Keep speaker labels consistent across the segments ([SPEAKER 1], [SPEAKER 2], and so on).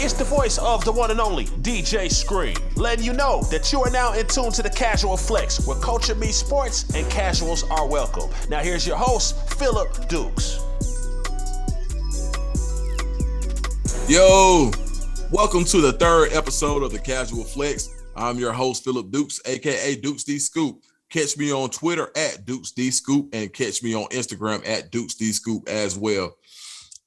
[SPEAKER 1] It's the voice of the one and only DJ Scream, letting you know that you are now in tune to the Casual Flex, where culture meets sports and casuals are welcome. Now here's your host, Philip Dukes.
[SPEAKER 2] Yo, welcome to the third episode of the Casual Flex. I'm your host, Philip Dukes, aka Dukes D Scoop. Catch me on Twitter at Dukes D Scoop and catch me on Instagram at Dukes D Scoop as well.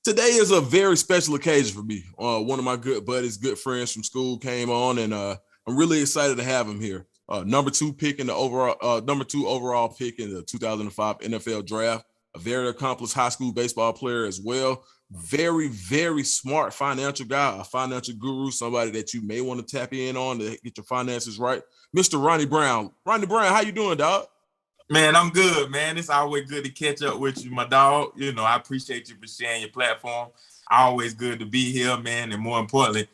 [SPEAKER 2] Today is a very special occasion for me. One of my good buddies, good friends from school came on, and I'm really excited to have him here. Number two overall pick in the 2005 NFL Draft. A very accomplished high school baseball player as well. Very, very smart financial guy, a financial guru, somebody that you may want to tap in on to get your finances right. Mr. Ronnie Brown. Ronnie Brown, how you doing, dog?
[SPEAKER 3] Man, I'm good, man. It's always good to catch up with you, my dog. You know, I appreciate you for sharing your platform. Always good to be here, man. And more importantly,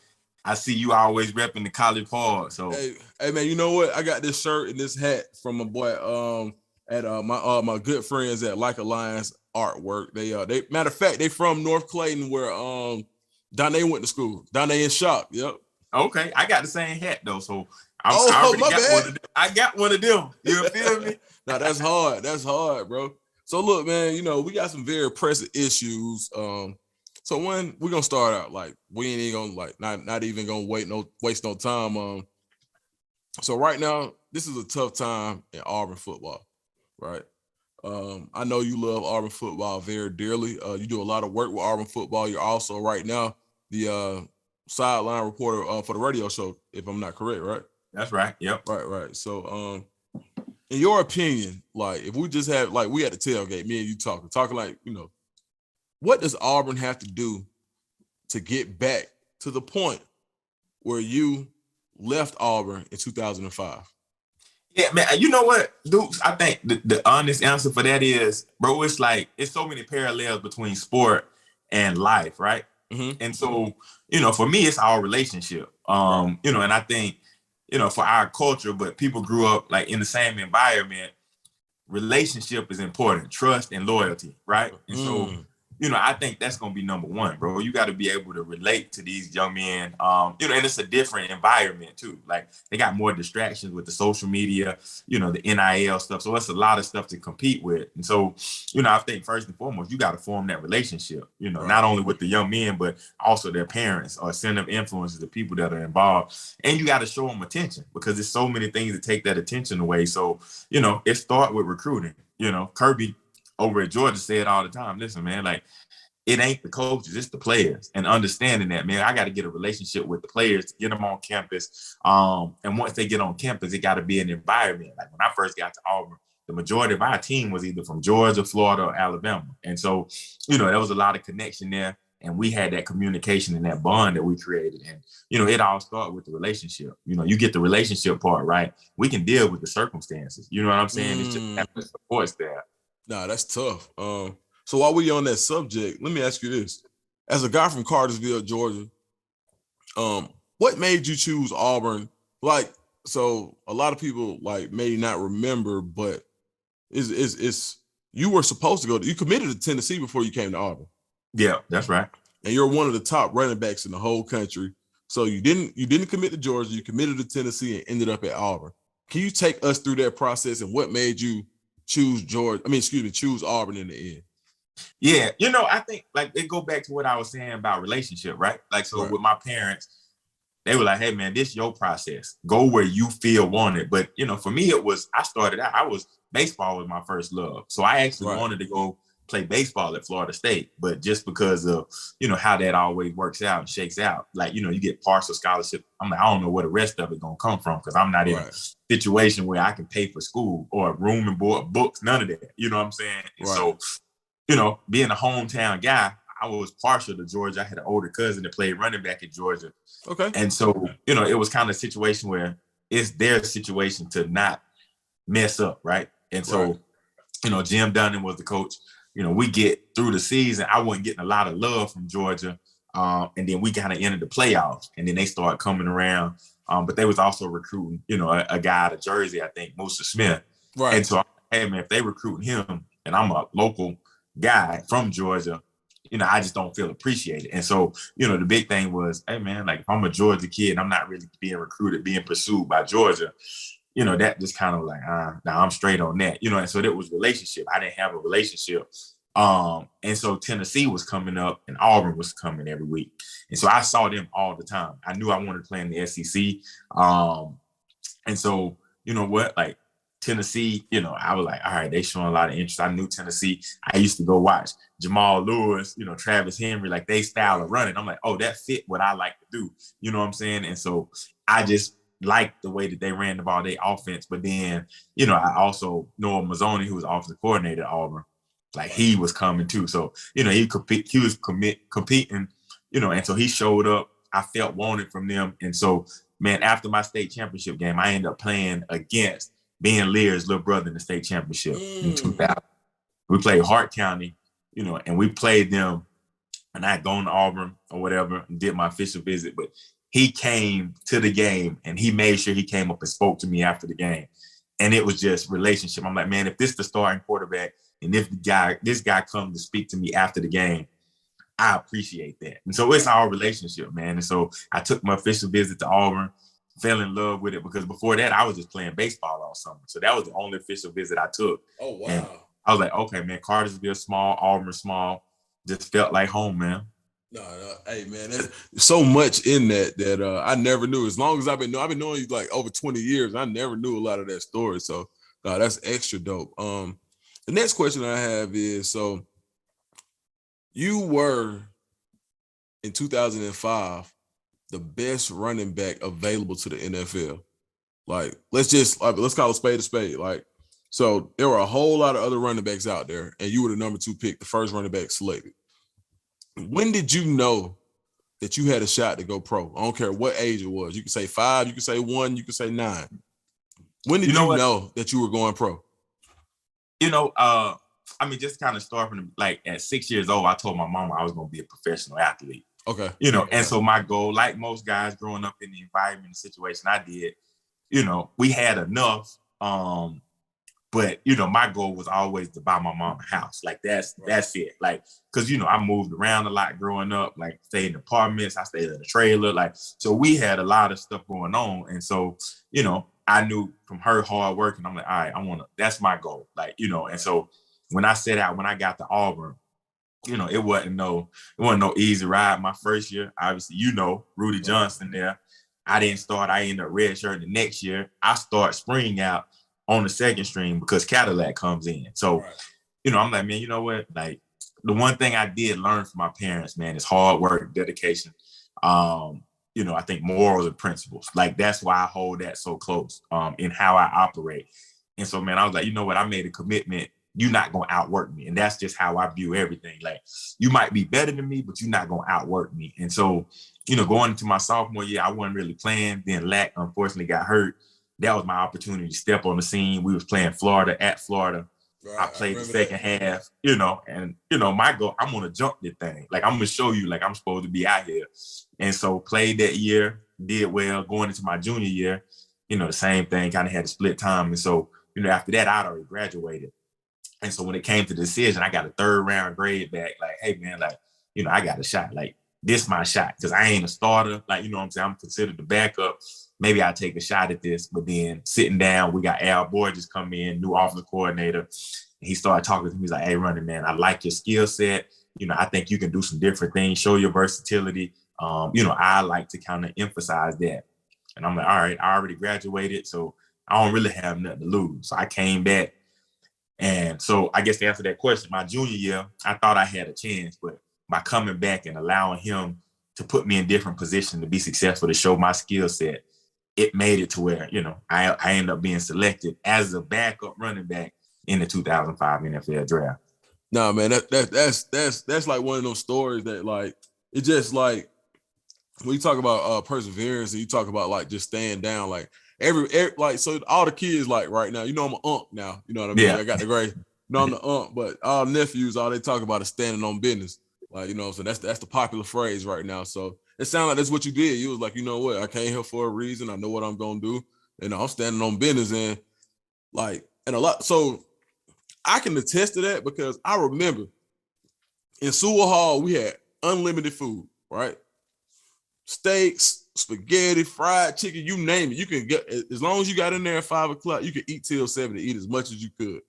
[SPEAKER 3] I see you always repping the college pod. So,
[SPEAKER 2] hey, man, you know what? I got this shirt and this hat from my boy at my good friends at Like Alliance Artwork. They matter of fact, they from North Clayton where Donnie went to school. Donnie in Shop. Yep.
[SPEAKER 3] Okay, I got the same hat though, so I got one of them. You feel me?
[SPEAKER 2] Now that's hard. That's hard, bro. So look, man, you know, we got some very pressing issues. So when we're gonna start out, like we ain't even gonna not even gonna waste no time. So right now, this is a tough time in Auburn football, right? I know you love Auburn football very dearly. You do a lot of work with Auburn football. You're also right now the sideline reporter for the radio show, if I'm not correct, right?
[SPEAKER 3] That's right. Yep.
[SPEAKER 2] Right. So, in your opinion, like if we just have we at the tailgate, me and you talking like, you know, what does Auburn have to do to get back to the point where you left Auburn in 2005?
[SPEAKER 3] Yeah, man. You know what, Dukes? I think the honest answer for that is, bro, it's so many parallels between sport and life, right? Mm-hmm. And so, you know, for me, it's our relationship. You know, and I think, you know, for our culture, but people grew up like in the same environment. Relationship is important, trust and loyalty, right? And so, you know, I think that's going to be number one, bro. You got to be able to relate to these young men, you know, and it's a different environment too. Like they got more distractions with the social media, you know, the NIL stuff. So it's a lot of stuff to compete with. And so, you know, I think first and foremost, you got to form that relationship, you know, not only with the young men, but also their parents or center of influences, the people that are involved. And you got to show them attention because there's so many things that take that attention away. So, you know, it starts with recruiting. You know, Kirby over at Georgia said all the time, listen, man, like it ain't the coaches, it's the players. And understanding that, man, I got to get a relationship with the players to get them on campus. And once they get on campus, it got to be an environment. Like when I first got to Auburn, the majority of our team was either from Georgia, Florida, or Alabama. And so, you know, there was a lot of connection there. And we had that communication and that bond that we created. And, you know, it all started with the relationship. You know, you get the relationship part right, we can deal with the circumstances. You know what I'm saying? It's just having the support staff.
[SPEAKER 2] Nah, that's tough. So while we're on that subject, let me ask you this. As a guy from Cartersville, Georgia, what made you choose Auburn? Like, so a lot of people like may not remember, but it's you were supposed to you committed to Tennessee before you came to Auburn.
[SPEAKER 3] Yeah, that's right.
[SPEAKER 2] And you're one of the top running backs in the whole country. So you didn't commit to Georgia, you committed to Tennessee and ended up at Auburn. Can you take us through that process and what made you choose Auburn in the end?
[SPEAKER 3] Yeah, you know, I think like it go back to what I was saying about relationship, right? Like, so with my parents, they were like, hey man, this is your process. Go where you feel wanted. But, you know, for me, baseball was my first love. So I actually wanted to go play baseball at Florida State, but just because of, you know, how that always works out and shakes out, like, you know, you get partial scholarship. I'm like, I don't know where the rest of it gonna come from because I'm not in a situation where I can pay for school or room and board, books, none of that. You know what I'm saying? And so, you know, being a hometown guy, I was partial to Georgia. I had an older cousin that played running back at Georgia. Okay. And so, you know, it was kind of a situation where it's their situation to not mess up, right? And so, you know, Jim Dunning was the coach. You know, we get through the season. I wasn't getting a lot of love from Georgia. And then we kind of entered the playoffs. And then they started coming around. But they was also recruiting, you know, a guy out of Jersey, I think, Musa Smith. Right. And so, hey, man, if they recruiting him and I'm a local guy from Georgia, I just don't feel appreciated. And so, the big thing was, hey man, like if I'm a Georgia kid and I'm not really being recruited, being pursued by Georgia, that just kind of like, now I'm straight on that, and so that was relationship. I didn't have a relationship. And so Tennessee was coming up and Auburn was coming every week. And so I saw them all the time. I knew I wanted to play in the SEC. And so, you know what, like Tennessee, I was like, all right, they showing a lot of interest. I knew Tennessee. I used to go watch Jamal Lewis, Travis Henry, like they style of running. I'm like, oh, that fit what I like to do. You know what I'm saying? And so I just liked the way that they ran the ball, their offense. But then, I also Noah Mazzoni, who was offensive coordinator at Auburn, like he was coming too. So, he was competing, and so he showed up. I felt wanted from them. And so, man, after my state championship game, I ended up playing against Ben Lear's little brother in the state championship in 2000. We played Hart County, and we played them. And I had gone to Auburn or whatever and did my official visit. But he came to the game and he made sure he came up and spoke to me after the game. And it was just relationship. I'm like, man, if this is the starting quarterback and if this guy comes to speak to me after the game, I appreciate that. And so it's our relationship, man. And so I took my official visit to Auburn, fell in love with it because before that, I was just playing baseball all summer. So that was the only official visit I took.
[SPEAKER 2] Oh, wow.
[SPEAKER 3] And I was like, okay, man, Cartersville small, Auburn small. Just felt like home, man.
[SPEAKER 2] No, hey, man, there's so much in that I never knew. As long as I've been knowing you like over 20 years, I never knew a lot of that story. So that's extra dope. The next question I have is, so you were in 2005 the best running back available to the NFL. Like, let's call a spade a spade. Like, so there were a whole lot of other running backs out there, and you were the number 2 pick, the first running back selected. When did you know that you had a shot to go pro? I don't care what age it was. You can say 5, you can say 1, you can say 9. When did you know that you were going pro?
[SPEAKER 3] Just kind of start from like at 6 years old, I told my mama I was going to be a professional athlete.
[SPEAKER 2] Okay.
[SPEAKER 3] And so my goal, like most guys growing up in the environment and situation I did, we had enough. But my goal was always to buy my mom a house. Like that's it. Like, cause I moved around a lot growing up, like stayed in apartments, I stayed in a trailer. Like, so we had a lot of stuff going on. And so, I knew from her hard work and I'm like, all right, that's my goal. Like, and so when I set out, when I got to Auburn, it wasn't no easy ride. My first year, obviously, Rudy Johnson there. I didn't start, I ended up redshirt the next year. I start spring out on the second string because Cadillac comes in. So, I'm like, man, you know what? Like the one thing I did learn from my parents, man, is hard work, dedication. I think morals and principles. Like that's why I hold that so close in how I operate. And so, man, I was like, you know what? I made a commitment. You're not going to outwork me. And that's just how I view everything. Like you might be better than me, but you're not going to outwork me. And so, going into my sophomore year, I wasn't really playing. Then Lack unfortunately got hurt. That was my opportunity to step on the scene. We was playing Florida at Florida. Right, I played the second half, and my goal, I'm gonna jump this thing. Like I'm gonna show you like I'm supposed to be out here. And so played that year, did well. Going into my junior year, the same thing, kind of had to split time. And so, after that, I'd already graduated. And so when it came to the decision, I got a 3rd round grade back. Like, hey man, like, I got a shot. Like, this my shot. Cause I ain't a starter. Like, what I'm saying? I'm considered the backup. Maybe I'll take a shot at this. But then sitting down, we got Al Borges come in, new offensive coordinator. And he started talking to me. He's like, hey, Ronnie, man, I like your skill set. I think you can do some different things, show your versatility. I like to kind of emphasize that. And I'm like, all right, I already graduated, so I don't really have nothing to lose. So I came back. And so I guess to answer that question, my junior year, I thought I had a chance. But by coming back and allowing him to put me in different positions to be successful, to show my skill set, it made it to where, I ended up being selected as a backup running back in the 2005 NFL draft.
[SPEAKER 2] No, man, that's like one of those stories that like, it just like, when you talk about perseverance and you talk about like just staying down, like every like, so all the kids like right now, I'm an unc now, you know what I mean? Yeah. I got the grade, I'm the unc, but all nephews, all they talk about is standing on business. Like, so that's the popular phrase right now. So it sounded like that's what you did. You was like, you know what? I came here for a reason. I know what I'm going to do. And I'm standing on business and like, and a lot. So I can attest to that because I remember In Sewell Hall, we had unlimited food, right? Steaks, spaghetti, fried chicken, you name it. You can get, as long as you got in there at 5 o'clock, you could eat till 7 to eat as much as you could.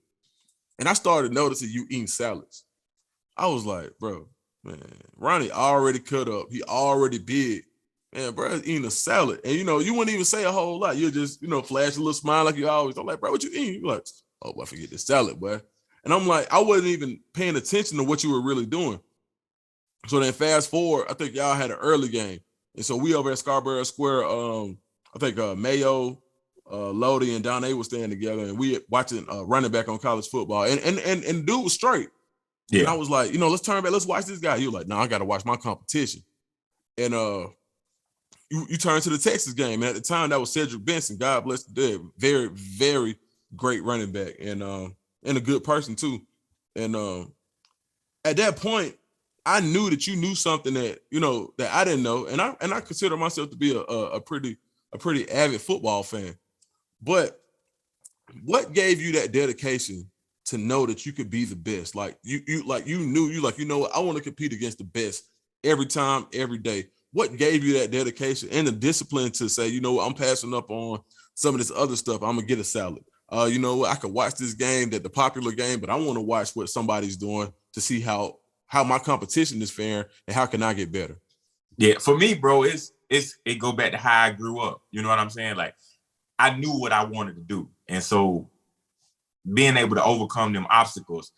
[SPEAKER 2] And I started noticing you eating salads. I was like, bro, man, Ronnie already cut up. He already big. Man, bro, eating a salad. And, you wouldn't even say a whole lot. You just, flash a little smile like you always. I'm like, bro, what you eating? You're like, oh, I forget this salad, boy. And I'm like, I wasn't even paying attention to what you were really doing. So then fast forward, I think y'all had an early game. And so we over at Scarborough Square, I think Mayo, Lodi, and Don A was staying together, and we watching running back on college football. And dude was straight. Yeah. And I was like, let's turn back, let's watch this guy. You were like, no, I got to watch my competition. And you turn to the Texas game. And at the time, that was Cedric Benson. God bless the dead. Very, very great running back, and a good person too. And at that point, I knew that you knew something that that I didn't know, and I consider myself to be a pretty avid football fan. But what gave you that dedication to know that you could be the best? Like you knew what, I want to compete against the best every time, every day. What gave you that dedication and the discipline to say, I'm passing up on some of this other stuff. I'm gonna get a salad. I could watch this game, the popular game, but I want to watch what somebody's doing to see how my competition is fair and how can I get better.
[SPEAKER 3] Yeah, for me, bro, it go back to how I grew up. You know what I'm saying? Like, I knew what I wanted to do. And so being able to overcome them obstacles,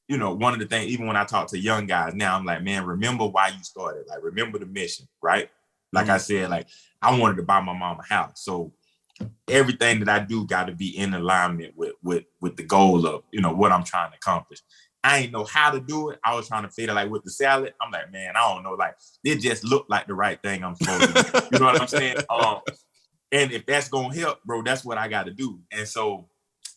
[SPEAKER 3] one of the things, even when I talk to young guys now, I'm like, man, remember why you started. Like, remember the mission, right? Like I said, like, I wanted to buy my mom a house. So everything that I do got to be in alignment with the goal of, what I'm trying to accomplish. I ain't know how to do it. I was trying to figure like with the salad. I'm like, man, I don't know. Like, it just looked like the right thing I'm supposed to do. You know what I'm saying? And if that's going to help, bro, that's what I got to do. And so,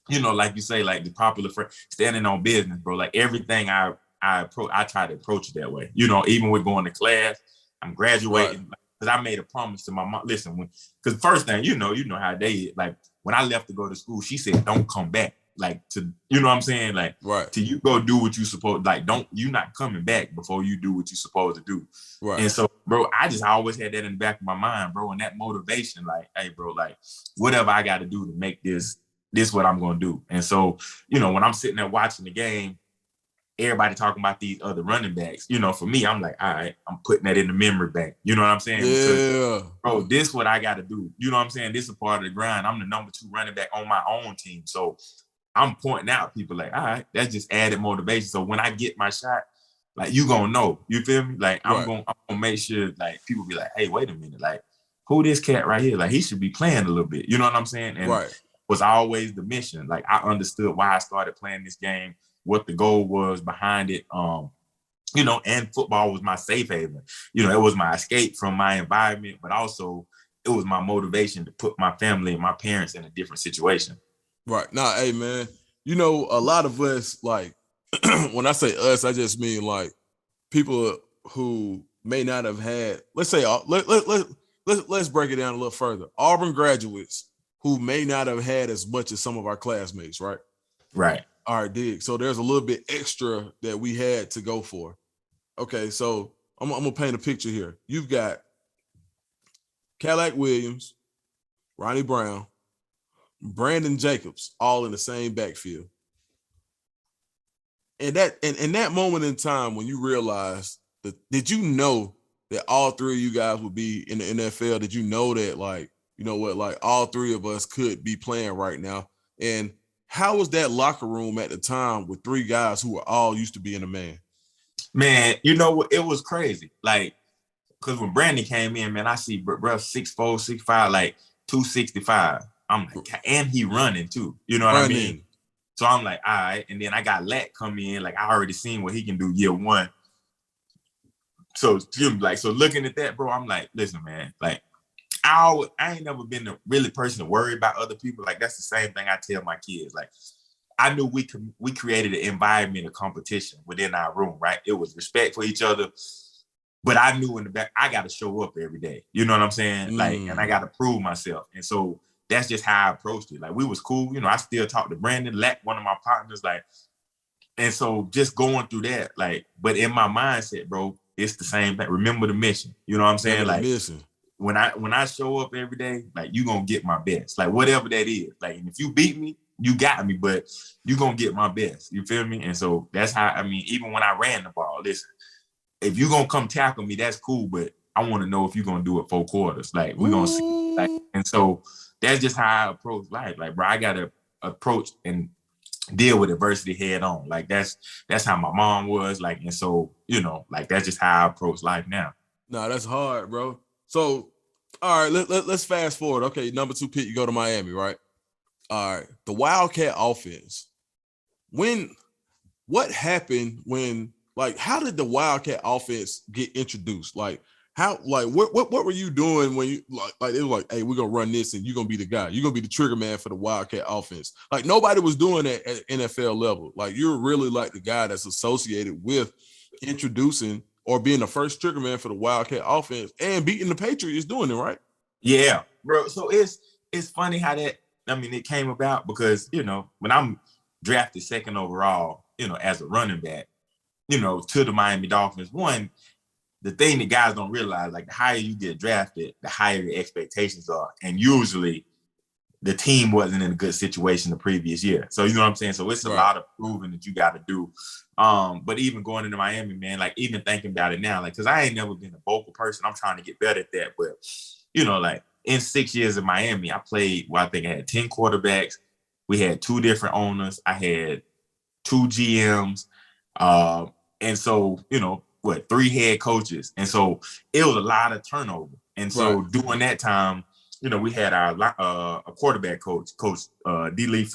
[SPEAKER 3] like you say, like the popular phrase, standing on business, bro, like everything I try to approach it that way. Even with going to class, I'm graduating. Right. Because I made a promise to my mom. Listen, because first thing, you know how they, like, when I left to go to school, she said, don't come back. Like, to, you know what I'm saying? Like,
[SPEAKER 2] right.
[SPEAKER 3] Till you go do what you supposed, like, you not coming back before you do what you supposed to do.
[SPEAKER 2] Right.
[SPEAKER 3] And so, bro, I just always had that in the back of my mind, bro. And that motivation, like, hey, bro, like, whatever I got to do to make this what I'm going to do. And so, when I'm sitting there watching the game, everybody talking about these other running backs, for me, I'm like, all right, I'm putting that in the memory bank. You know what I'm saying?
[SPEAKER 2] Yeah.
[SPEAKER 3] Because, bro, this is what I got to do. You know what I'm saying? This is part of the grind. I'm the number 2 running back on my own team. So I'm pointing out people like, all right, that's just added motivation. So when I get my shot, like, you gonna know, you feel me? Like, I'm gonna make sure, like, people be like, hey, wait a minute, like, who this cat right here? Like, he should be playing a little bit. You know what I'm saying? And was always the mission. Like, I understood why I started playing this game, what the goal was behind it. And football was my safe haven. It was my escape from my environment, but also it was my motivation to put my family and my parents in a different situation.
[SPEAKER 2] Right. Nah, hey, man, a lot of us, like, when I say us, I just mean, like, people who may not have had, let's say, let's break it down a little further. Auburn graduates who may not have had as much as some of our classmates, right?
[SPEAKER 3] Right.
[SPEAKER 2] All right, dig. So there's a little bit extra that we had to go for. Okay, so I'm going to paint a picture here. You've got Cadillac Williams, Ronnie Brown, Brandon Jacobs, all in the same backfield. And that moment in time when you realized that, did you know that all 3 of you guys would be in the NFL? Did you know that, like, like all 3 of us could be playing right now? And how was that locker room at the time with 3 guys who were all used to being a man?
[SPEAKER 3] Man, it was crazy. Like, because when Brandon came in, man, I see bro 6'4", 6'5", like 265. I'm like, and he running too. You know what I mean? So I'm like, all right. And then I got Lat come in. Like, I already seen what he can do year 1. So looking at that, bro, I'm like, listen, man, like, I ain't never been the really person to worry about other people. Like, that's the same thing I tell my kids. Like, I knew we created an environment of competition within our room, right? It was respect for each other. But I knew in the back, I got to show up every day. You know what I'm saying? Like, and I got to prove myself. And so that's just how I approached it. Like, we was cool. I still talk to Brandon Lack, one of my partners. Like, And so just going through that, like, but in my mindset, bro, it's the same thing. Remember the mission. You know what I'm saying? Like, when I show up every day, like, you gonna get my best. Like, whatever that is. Like, and if you beat me, you got me, but you gonna get my best. You feel me? And so that's how, I mean, even when I ran the ball, listen, if you gonna come tackle me, that's cool, but I want to know if you're gonna do it 4 quarters. Like, we're gonna see. Like, and so that's just how I approach life. Like, bro, I gotta approach and deal with adversity head on. Like, that's how my mom was. Like, and so, you know, like, that's just how I approach life now.
[SPEAKER 2] Nah, that's hard, bro. So, all right, let's fast forward. Okay, number 2 pick, you go to Miami, right? All right, the Wildcat offense. What happened when, like, how did the Wildcat offense get introduced? Like, what were you doing when you like it was like, hey, we're gonna run this and you're gonna be the guy, you're gonna be the trigger man for the Wildcat offense? Like, nobody was doing that at NFL level. Like, you're really like the guy that's associated with introducing or being the first trigger man for the Wildcat offense and beating the Patriots doing it, right?
[SPEAKER 3] Yeah, bro. So it's funny how that, I mean, it came about because, you know, when I'm drafted 2nd overall, you know, as a running back, you know, to the Miami Dolphins, one, the thing that guys don't realize, like, the higher you get drafted, the higher your expectations are. And usually the team wasn't in a good situation the previous year. So, you know what I'm saying? So it's a lot of proving that you got to do. But even going into Miami, man, like, even thinking about it now, like, because I ain't never been a vocal person. I'm trying to get better at that. But, you know, like, in 6 years in Miami, I played, well, I think I had 10 quarterbacks. We had 2 different owners. I had 2 GMs. And so, you know, 3 head coaches. And so it was a lot of turnover. And so during that time, you know, we had our a quarterback coach, D. Lee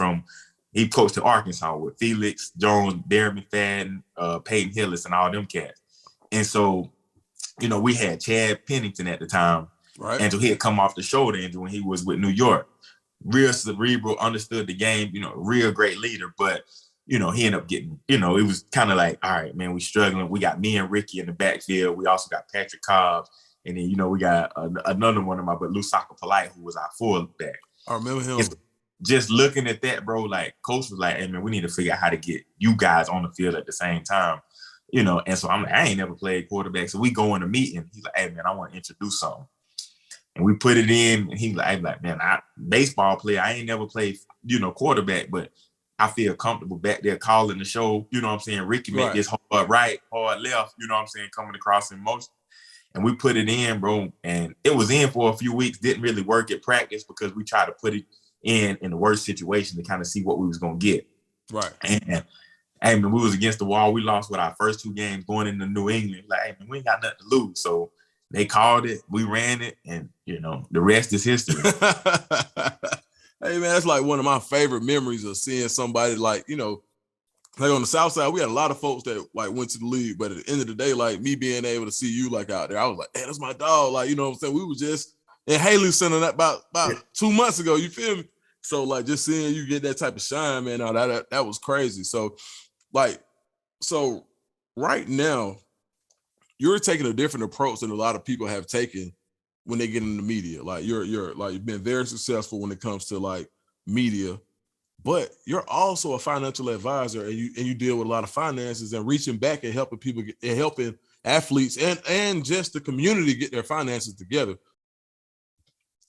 [SPEAKER 3] he coached at Arkansas with Felix Jones, Darren McFadden, Peyton Hillis, and all them cats. And so, you know, we had Chad Pennington at the time. Right. And so he had come off the shoulder injury when he was with New York. Real cerebral, understood the game, you know, real great leader. But, you know, he ended up getting, you know, it was kind of like, all right, man, we struggling. We got me and Ricky in the backfield. We also got Patrick Cobbs. And then, you know, we got another one of my, but Lusaka Polite, who was our fullback.
[SPEAKER 2] I remember him.
[SPEAKER 3] Just looking at that, bro, like, coach was like, hey, man, we need to figure out how to get you guys on the field at the same time. You know, and so I'm like, I ain't never played quarterback. So we go in a meeting. He's like, hey, man, I want to introduce something. And we put it in, and he's like, man, baseball player, I ain't never played, you know, quarterback, but I feel comfortable back there calling the show. You know what I'm saying? Ricky make this hard right, hard left, you know what I'm saying, coming across in motion. And we put it in, bro, and it was in for a few weeks. Didn't really work at practice because we tried to put it in the worst situation to kind of see what we was going to get. Right. And hey, man, we was against the wall. We lost with our first 2 games going into New England. Like, hey, man, we ain't got nothing to lose. So they called it, we ran it, and, you know, the rest is history.
[SPEAKER 2] Hey, man, that's like one of my favorite memories of seeing somebody, like, you know, like on the South Side, we had a lot of folks that like went to the league, but at the end of the day, like, me being able to see you like out there, I was like, hey, that's my dog. Like, you know what I'm saying? We were just in Haley Center about 2 months ago. You feel me? So, like, just seeing you get that type of shine, man, that was crazy. So, like, right now, you're taking a different approach than a lot of people have taken when they get in the media. Like, you're like, you've been very successful when it comes to like media, but you're also a financial advisor, and you deal with a lot of finances and reaching back and helping people and helping athletes and just the community get their finances together.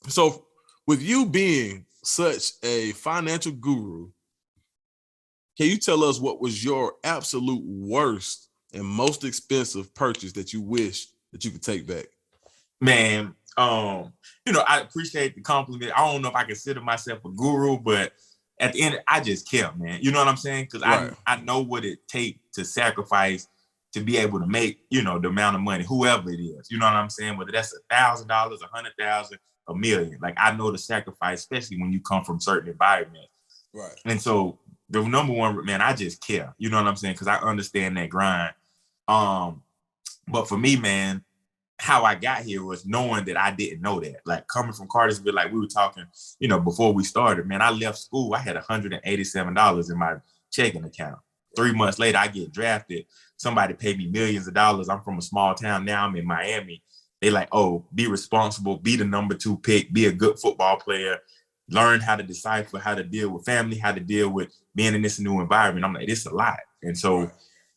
[SPEAKER 2] So with you being such a financial guru, can you tell us what was your absolute worst and most expensive purchase that you wish that you could take back?
[SPEAKER 3] Man, you know, I appreciate the compliment. I don't know if I consider myself a guru, but at the end, I just care, man. You know what I'm saying? Because I know what it takes to sacrifice to be able to make, you know, the amount of money, whoever it is. You know what I'm saying? Whether that's $1,000, $100,000, $1 million. Like, I know the sacrifice, especially when you come from certain environments. Right. And so the number one, man, I just care. You know what I'm saying? Because I understand that grind. But for me, man, how I got here was knowing that I didn't know that. Like, coming from Cartersville, like we were talking, you know, before we started, man, I left school. I had $187 in my checking account. 3 months later, I get drafted. Somebody paid me millions of dollars. I'm from a small town. Now I'm in Miami. They like, oh, be responsible, be the number 2 pick, be a good football player, learn how to decipher, how to deal with family, how to deal with being in this new environment. I'm like, it's a lot. And so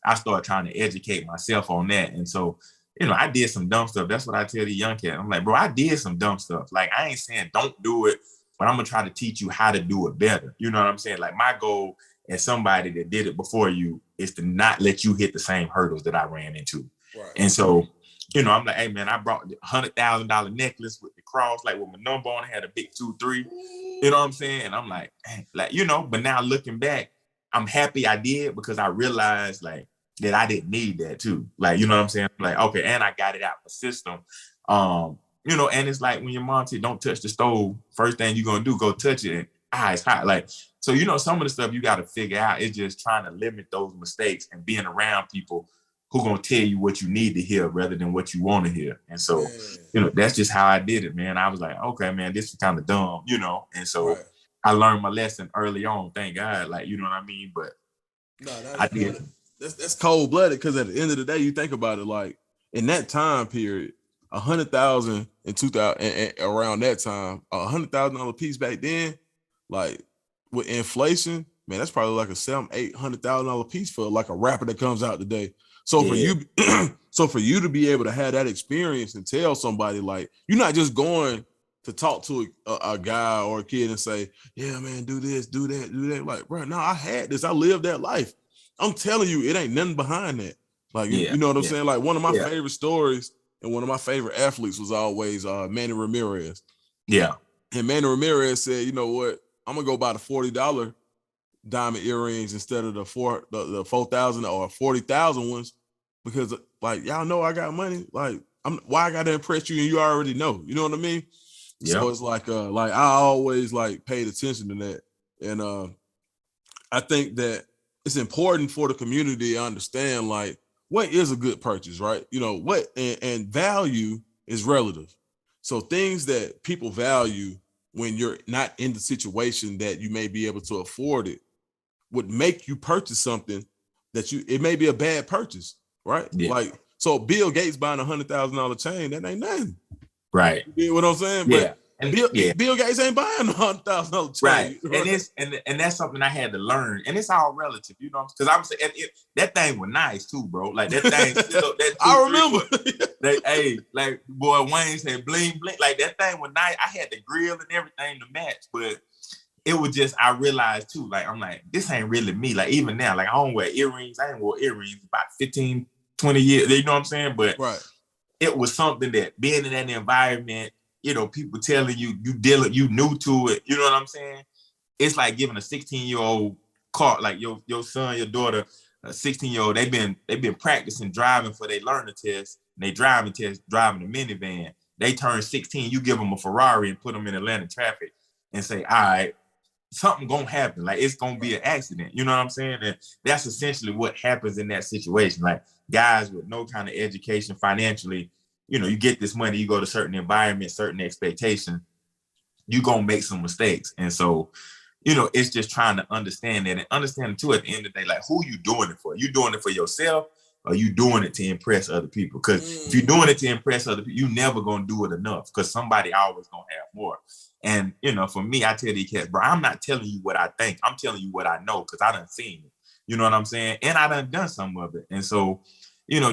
[SPEAKER 3] I started trying to educate myself on that. And so, I did some dumb stuff. That's what I tell the young kids. I'm like, bro, I did some dumb stuff. Like, I ain't saying don't do it, but I'm going to try to teach you how to do it better. You know what I'm saying? Like, my goal as somebody that did it before you is to not let you hit the same hurdles that I ran into. Right. And so, I'm like, hey, man, I brought the $100,000 necklace with the cross, like with my number on it, had a big 2-3. You know what I'm saying? And I'm like, but now looking back, I'm happy I did because I realized, like, that I didn't need that too. Like, you know what I'm saying? Like, okay, and I got it out the system. And it's like when your mom said, don't touch the stove, first thing you're going to do, go touch it. And it's hot. Like, so, some of the stuff you got to figure out is just trying to limit those mistakes and being around people who going to tell you what you need to hear rather than what you want to hear. And so, that's just how I did it, man. I was like, okay, man, this is kind of dumb, And so I learned my lesson early on, thank God. Like, you know what I mean? But I did.
[SPEAKER 2] That's cold-blooded because at the end of the day, you think about it, like in that time period, 100,000 in 2000 and around that time, $100,000 piece back then, like with inflation, man, that's probably like a $700,000-$800,000 piece for like a rapper that comes out today. So for you, for you to be able to have that experience and tell somebody, like, you're not just going to talk to a guy or a kid and say, yeah, man, do this, do that, do that. Like, bro, no, I had this, I lived that life. I'm telling you, it ain't nothing behind that. Like, you know what I'm saying? Like, one of my favorite stories and one of my favorite athletes was always Manny Ramirez.
[SPEAKER 3] Yeah.
[SPEAKER 2] And Manny Ramirez said, you know what? I'm going to go buy the $40 diamond earrings instead of the 4,000 or 40,000 ones because, like, y'all know I got money. Like, why I got to impress you and you already know. You know what I mean? Yep. So it's like I always, like, paid attention to that. And I think that it's important for the community to understand, like, what is a good purchase, right? What and value is relative. So things that people value when you're not in the situation that you may be able to afford it would make you purchase something that it may be a bad purchase, right? Yeah. Like, so Bill Gates buying $100,000 chain, that ain't nothing.
[SPEAKER 3] Right.
[SPEAKER 2] You know what I'm saying?
[SPEAKER 3] Yeah.
[SPEAKER 2] And Bill Gates ain't buying $100,000 chain.
[SPEAKER 3] Right. And that's something I had to learn. And it's all relative, because I was saying that thing was nice too, bro. Like that thing still that
[SPEAKER 2] I remember.
[SPEAKER 3] Like boy Wayne said bling bling. Like that thing was nice. I had the grill and everything to match, but it was just, I realized too, like, I'm like, this ain't really me. Like, even now, like, I don't wear earrings. I ain't wore earrings about 15, 20 years. You know what I'm saying? But it was something that being in that environment, people telling you, you new to it. You know what I'm saying? It's like giving a 16-year-old car, like your son, your daughter, a 16-year-old, they've been practicing driving for their learner test, and they driving a minivan. They turn 16, you give them a Ferrari and put them in Atlanta traffic and say, all right, something gonna happen. Like, it's gonna be an accident. You know what I'm saying? And that's essentially what happens in that situation. Like, guys with no kind of education financially, you get this money, you go to certain environments, certain expectations, you gonna make some mistakes. And so, it's just trying to understand that and understand too, at the end of the day, like, who you doing it for? You doing it for yourself, or you doing it to impress other people? Because if you're doing it to impress other people, you never gonna do it enough, because somebody always gonna have more. And, for me, I tell these cats, bro, I'm not telling you what I think. I'm telling you what I know, because I done seen it. You know what I'm saying? And I done some of it. And so,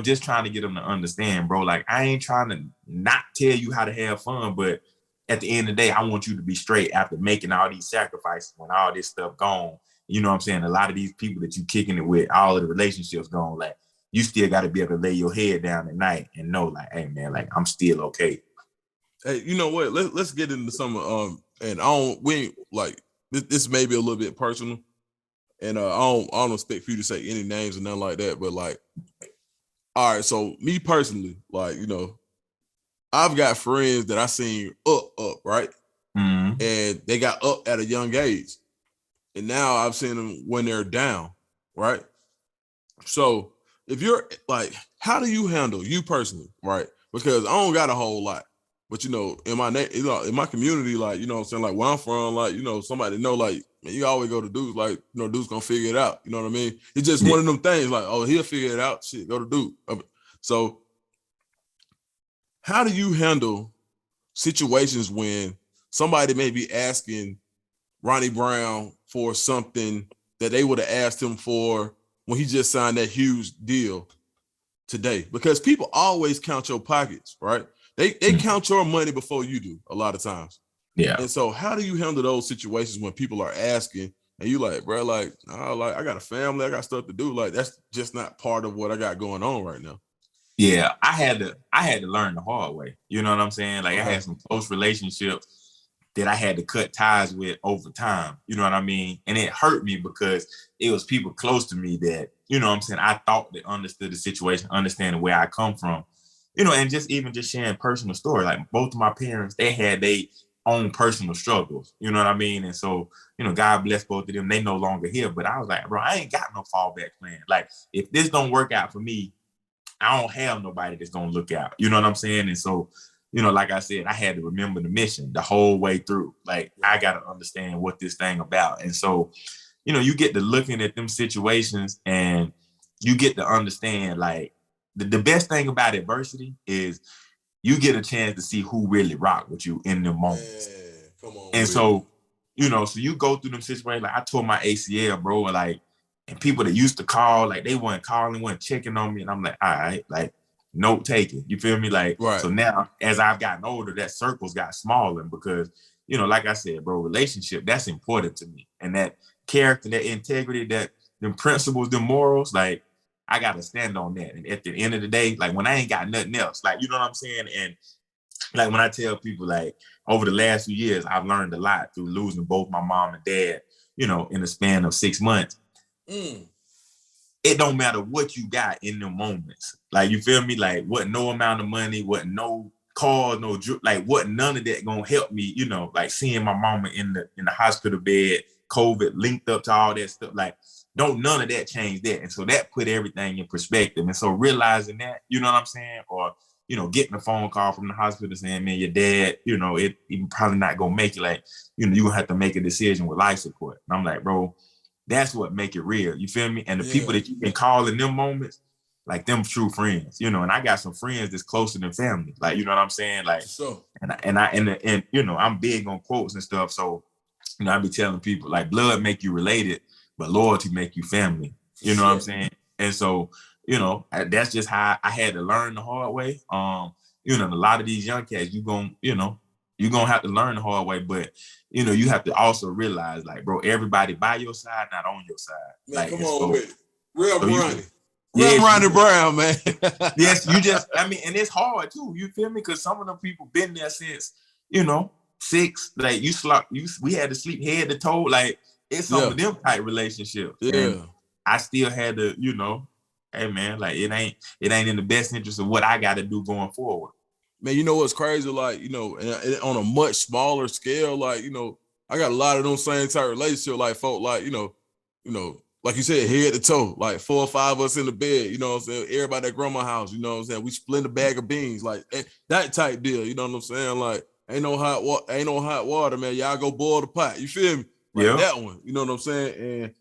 [SPEAKER 3] just trying to get them to understand, bro, like, I ain't trying to not tell you how to have fun, but at the end of the day, I want you to be straight after making all these sacrifices when all this stuff gone. You know what I'm saying? A lot of these people that you kicking it with, all of the relationships gone, like, you still got to be able to lay your head down at night and know, like, hey, man, like, I'm still okay.
[SPEAKER 2] Hey, you know what? Let's get into some and this may be a little bit personal, and I don't expect for you to say any names or nothing like that, but, like, all right, so me personally, like, I've got friends that I seen up, right? Mm-hmm. And they got up at a young age, and now I've seen them when they're down, right? So if you're like, how do you handle, you personally, right? Because I don't got a whole lot. But, in my community, like, you know what I'm saying, like, where I'm from, like, somebody know, like, man, you always go to Duke, like, Duke's gonna figure it out. You know what I mean? It's just one of them things, like, oh, he'll figure it out. Shit, go to Duke. So how do you handle situations when somebody may be asking Ronnie Brown for something that they would have asked him for when he just signed that huge deal today, because people always count your pockets, right? They count your money before you do a lot of times.
[SPEAKER 3] Yeah.
[SPEAKER 2] And so how do you handle those situations when people are asking and you like, bro, like, oh, like I got a family, I got stuff to do. Like, that's just not part of what I got going on right now.
[SPEAKER 3] Yeah, I had to learn the hard way. You know what I'm saying? Like,
[SPEAKER 2] Okay.
[SPEAKER 3] I had some close relationships that I had to cut ties with over time. You know what I mean? And it hurt me because it was people close to me that, you know what I'm saying, I thought they understood the situation, understanding where I come from. You know, and just sharing personal stories. Like, both of my parents, they had their own personal struggles. You know what I mean? And so, you know, God bless both of them. They no longer here. But I was like, bro, I ain't got no fallback plan. Like, if this don't work out for me, I don't have nobody that's gonna look out. You know what I'm saying? And so, you know, like I said, I had to remember the mission the whole way through. Like, I got to understand what this thing about. And so, you know, you get to looking at them situations and you get to understand, like, the best thing about adversity is you get a chance to see who really rock with you in the moments.
[SPEAKER 2] Come on,
[SPEAKER 3] and so, you know, so you go through them situations. Like, I tore my ACL, bro. Like, and people that used to call, like, they weren't calling, weren't checking on me. And I'm like, all right, like, note taken. You feel me? Like,
[SPEAKER 2] right.
[SPEAKER 3] So now, as I've gotten older, that circle's got smaller because, you know, like I said, bro, relationship, that's important to me. And that character, that integrity, that them principles, them morals, like, I got to stand on that. And at the end of the day, like, when I ain't got nothing else, like, you know what I'm saying? And like, when I tell people, like, over the last few years, I've learned a lot through losing both my mom and dad, you know, in the span of 6 months. It don't matter what you got in them moments. Like, you feel me? Like, what no amount of money, what no cars, no, like, what none of that gonna help me, you know, like seeing my mama in the hospital bed, COVID linked up to all that stuff. Like, don't none of that change that. And so that put everything in perspective. And so realizing that, you know what I'm saying? Or, you know, getting a phone call from the hospital saying, man, your dad, you know, it probably not gonna make it. Like, you know, you're gonna have to make a decision with life support. And I'm like, bro, that's what make it real. You feel me? And the people that you can call in them moments, like, them true friends, you know. And I got some friends that's closer than family. Like, you know what I'm saying? Like,
[SPEAKER 2] so,
[SPEAKER 3] and you know, I'm big on quotes and stuff. So, you know, I be telling people, like, blood make you related, but loyalty make you family. You know what I'm saying? And so, you know, that's just how I had to learn the hard way. You know, a lot of these young cats, you're gonna have to learn the hard way, but, you know, you have to also realize, like, bro, everybody by your side, not on your side.
[SPEAKER 2] Man,
[SPEAKER 3] like,
[SPEAKER 2] come on with it. Real
[SPEAKER 3] so
[SPEAKER 2] Ronnie.
[SPEAKER 3] Yes,
[SPEAKER 2] Ronnie Brown, man.
[SPEAKER 3] Yes, you just, I mean, and it's hard too. You feel me? Because some of them people been there since, you know, 6. Like, we had to sleep head to toe. Like, it's some of them type relationships.
[SPEAKER 2] Yeah.
[SPEAKER 3] And I still had to, you know, hey man, like, it ain't in the best interest of what I got to do going forward.
[SPEAKER 2] Man, you know what's crazy? Like, you know, and on a much smaller scale, like, you know, I got a lot of them same type relationship, like, folk, like, you know, like you said, head to toe, like 4 or 5 of us in the bed, you know what I'm saying? Everybody at grandma's house, you know what I'm saying? We split a bag of beans, like that type deal, you know what I'm saying? Like, ain't no hot water, man. Y'all go boil the pot. You feel me? Like that one, you know what I'm saying? And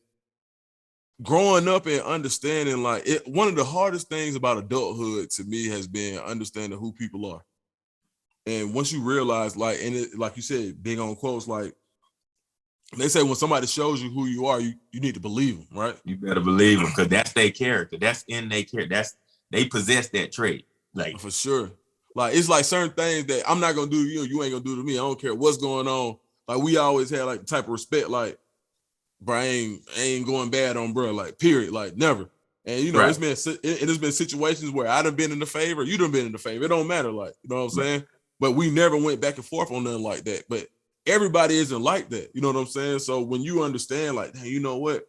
[SPEAKER 2] growing up and understanding, like, one of the hardest things about adulthood to me has been understanding who people are. And once you realize, like, and it, like you said, big on quotes, like, they say when somebody shows you who you are, you need to believe them, right?
[SPEAKER 3] You better believe them, because that's their character. That's in their character. They possess that trait. Like, for
[SPEAKER 2] sure. Like, it's like certain things that I'm not gonna do to you, you ain't gonna do to me. I don't care what's going on. Like, we always had, like, the type of respect, like, bro, I ain't going bad on bro, like, period, like, never. And, you know, It's been situations where I done been in the favor, you done been in the favor. It don't matter, like, you know what I'm saying? But we never went back and forth on nothing like that. But everybody isn't like that. You know what I'm saying? So when you understand, like, hey, you know what?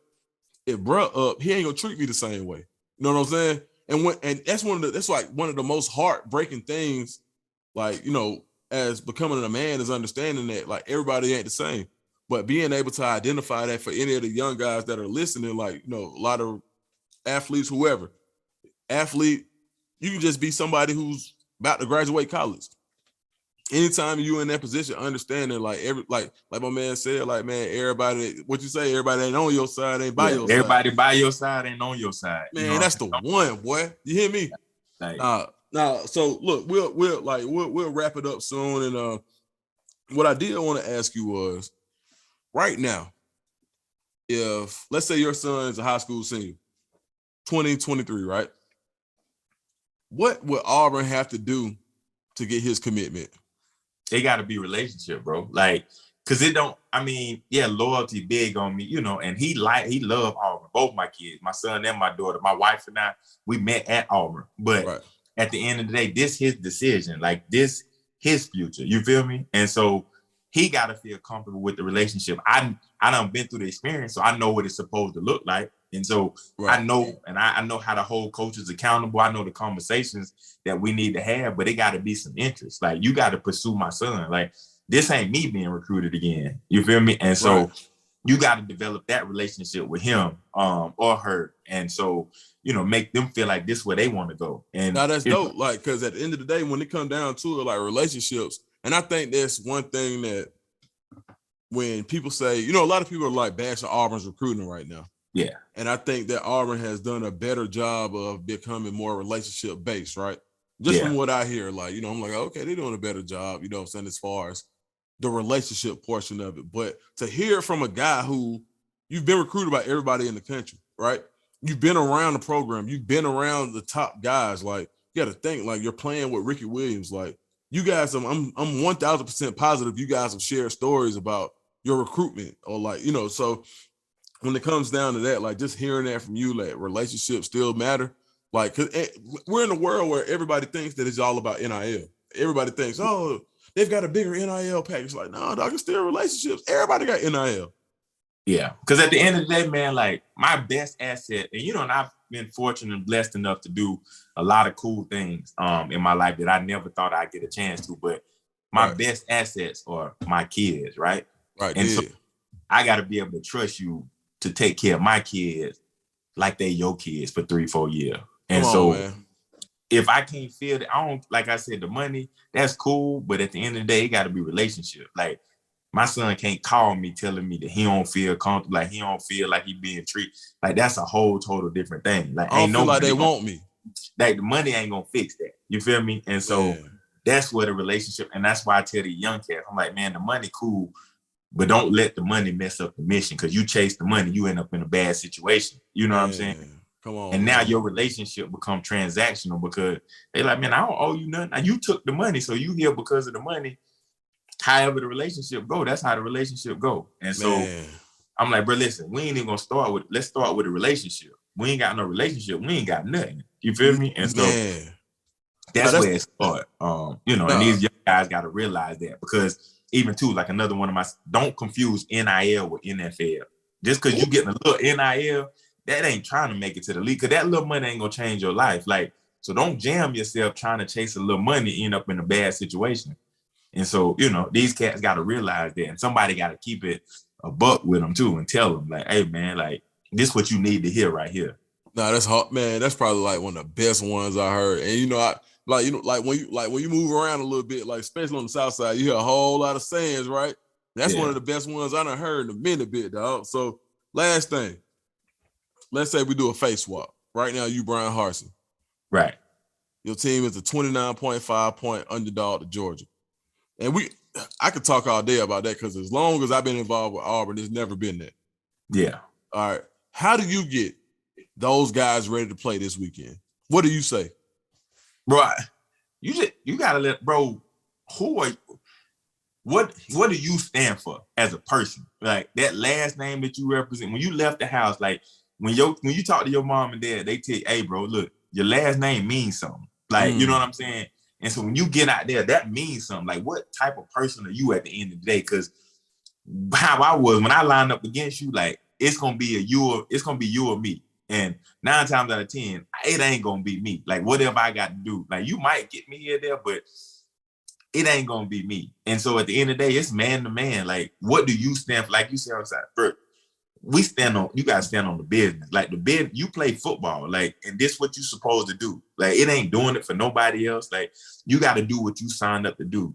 [SPEAKER 2] If bruh up, he ain't gonna treat me the same way. You know what I'm saying? And that's like one of the most heartbreaking things, like, you know, as becoming a man, is understanding that, like, everybody ain't the same. But being able to identify that for any of the young guys that are listening, like, you know, a lot of athletes, whoever, athlete, you can just be somebody who's about to graduate college. Anytime you in that position, understanding, like, like my man said, like, man, everybody, what you say, everybody ain't on your side, ain't by your side.
[SPEAKER 3] Everybody by your side ain't on your side.
[SPEAKER 2] Man,
[SPEAKER 3] you know
[SPEAKER 2] that's the one, boy. You hear me?
[SPEAKER 3] Like,
[SPEAKER 2] now, so look, we'll wrap it up soon. And what I did want to ask you was, right now, if let's say your son's a high school senior, 2023, right? What would Auburn have to do to get his commitment?
[SPEAKER 3] It got to be relationship, bro. Like, cause it don't. I mean, yeah, loyalty big on me, you know. And he loved Auburn. Both my kids, my son and my daughter, my wife and I, we met at Auburn. But at the end of the day, this his decision. Like this, his future. You feel me? And so he got to feel comfortable with the relationship. I done been through the experience, so I know what it's supposed to look like. And so I know, and I know how to hold coaches accountable. I know the conversations that we need to have, but it got to be some interest. Like, you got to pursue my son. Like, this ain't me being recruited again. You feel me? And so you got to develop that relationship with him or her. And so, you know, make them feel like this is where they want to go. And
[SPEAKER 2] now that's dope. Like, because at the end of the day, when it comes down to it, like relationships, and I think that's one thing that when people say, you know, a lot of people are like bashing Auburn's recruiting right now.
[SPEAKER 3] Yeah.
[SPEAKER 2] And I think that Auburn has done a better job of becoming more relationship based, right? Just from what I hear, like, you know, I'm like, okay, they're doing a better job, you know what I'm saying, as far as the relationship portion of it. But to hear it from a guy who you've been recruited by everybody in the country, right? You've been around the program, you've been around the top guys. Like, you got to think, like, you're playing with Ricky Williams. Like, you guys, I'm 1,000% positive you guys have shared stories about your recruitment, or like, you know, so when it comes down to that, like, just hearing that from you, like, relationships still matter. Like, cause we're in a world where everybody thinks that it's all about NIL. Everybody thinks, oh, they've got a bigger NIL package. Like, no, dog, it's still relationships. Everybody got NIL.
[SPEAKER 3] Yeah, because at the end of the day, man, like, my best asset, and you know, and I've been fortunate and blessed enough to do a lot of cool things in my life that I never thought I'd get a chance to. But my best assets are my kids, right?
[SPEAKER 2] Right.
[SPEAKER 3] And so I got to be able to trust you to take care of my kids like they your kids for 3-4 years. And if I can't feel that, I don't, like I said, the money, that's cool. But at the end of the day, it got to be relationship. Like, my son can't call me telling me that he don't feel comfortable, like he don't feel like he being treated. Like, that's a whole total different thing. Like,
[SPEAKER 2] I don't feel like they want me.
[SPEAKER 3] Like, the money ain't gonna fix that. You feel me? And so that's where the relationship, and that's why I tell the young cats, I'm like, man, the money cool, but don't let the money mess up the mission. Because you chase the money, you end up in a bad situation. You know what I'm saying?
[SPEAKER 2] Come on.
[SPEAKER 3] And now your relationship become transactional because they like, man, I don't owe you nothing. Now, you took the money, so you here because of the money. However the relationship go, that's how the relationship go. And so I'm like, bro, listen, we ain't even gonna let's start with a relationship. We ain't got no relationship. We ain't got nothing. You feel me? And so that's where it started. You know, and these young guys got to realize that, because even too, like, another one of my, don't confuse NIL with NFL. Just because you getting a little NIL, that ain't trying to make it to the league, because that little money ain't gonna change your life. Like, so don't jam yourself trying to chase a little money, end up in a bad situation. And so, you know, these cats got to realize that, and somebody got to keep it a buck with them too, and tell them, like, hey man, like, this what you need to hear right here.
[SPEAKER 2] No, that's hard, man. That's probably like one of the best ones I heard. And you know, when you move around a little bit, like, especially on the South Side, you hear a whole lot of sayings, right? That's one of the best ones I done heard in a minute, bit, dog. So, last thing, let's say we do a face swap. Right now, you Brian Harsin.
[SPEAKER 3] Right.
[SPEAKER 2] Your team is a 29.5 point underdog to Georgia. And I could talk all day about that, because as long as I've been involved with Auburn, there's never been that.
[SPEAKER 3] Yeah.
[SPEAKER 2] All right. How do you get those guys ready to play this weekend? What do you say?
[SPEAKER 3] Bro, you gotta let, bro, what do you stand for as a person? Like, that last name that you represent, when you left the house, like, when you talk to your mom and dad, they tell you, hey bro, look, your last name means something. Like, you know what I'm saying? And so when you get out there, that means something. Like, what type of person are you at the end of the day? Because how I was when I lined up against you, like, it's gonna be you or me. And 9 times out of 10, it ain't gonna be me. Like, whatever I got to do, like, you might get me here there, but it ain't gonna be me. And so at the end of the day, it's man to man. Like, what do you stand for? Like you said outside, first, you gotta stand on the business. Like, you play football, like, and this what you supposed to do. Like, it ain't doing it for nobody else. Like, you gotta do what you signed up to do.